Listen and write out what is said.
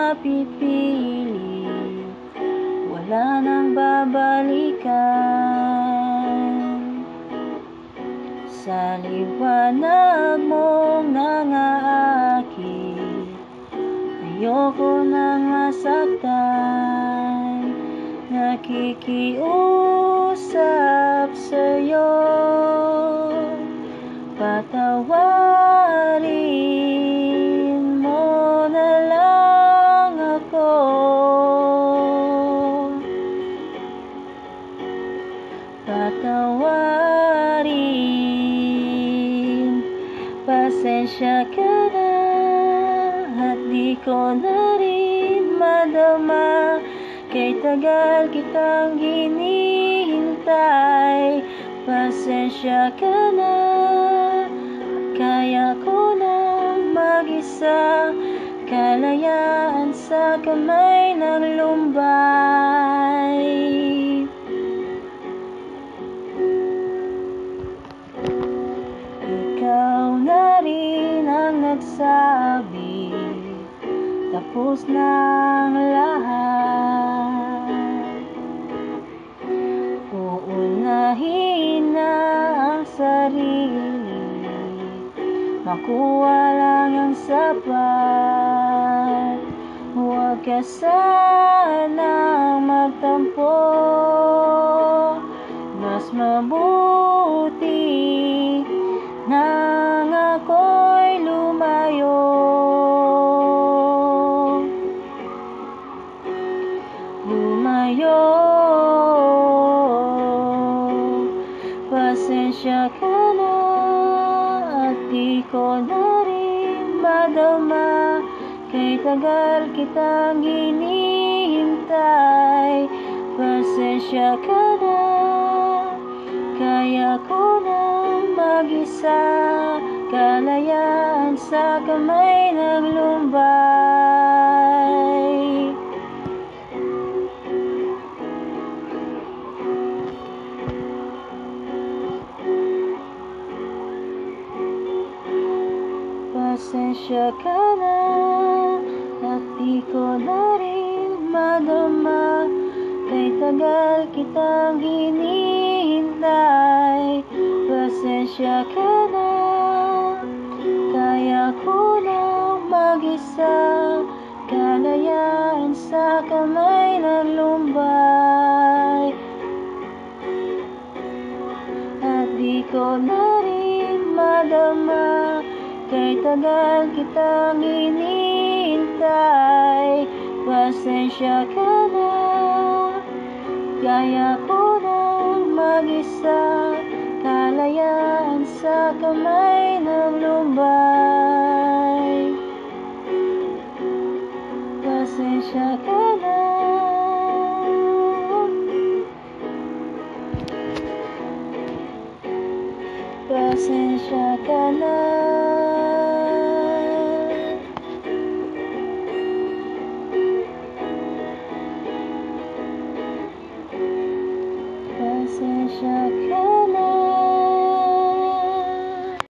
mapipili, wala nang babalikan. Sa liwanag mong nangaakit, ayoko nang masaktan. Nakikiusap sa'yo, patawarin mo na lang ako. Patawarin, pasensya ka na at di ko na rin madama. Kay tagal kitang hinihintay, pasensya ka na. Kaya ko nang mag-isa, kalayaan sa kamay ng lumbay. Ikaw na rin ang nagsabi, tapos na ang lahat. Uunahin na ang sarili, makuha lang ang sapat. Huwag ka sanang magtampo, mas mabuti nang ako'y lumayo. Pasensya ka na at di ko na rin madama. Kay tagal kitang hinihintay, pasensya ka na. Kaya ko nang mag-isa, kalayaan sa kamay ng lumbay. Pasensya ka na at di ko na rin madama. Kay tagal kitang hinihintay, pasensya ka na. Kaya ko nang mag-isa, kalayaan sa kamay ng lumbay. At di ko na rin madama. Kay tagal kitang hinihintay, pasensya ka na. Kaya ko nang mag-isa, kalayaan sa kamay ng lumbay. Pasensya ka na. Pasensya ka na.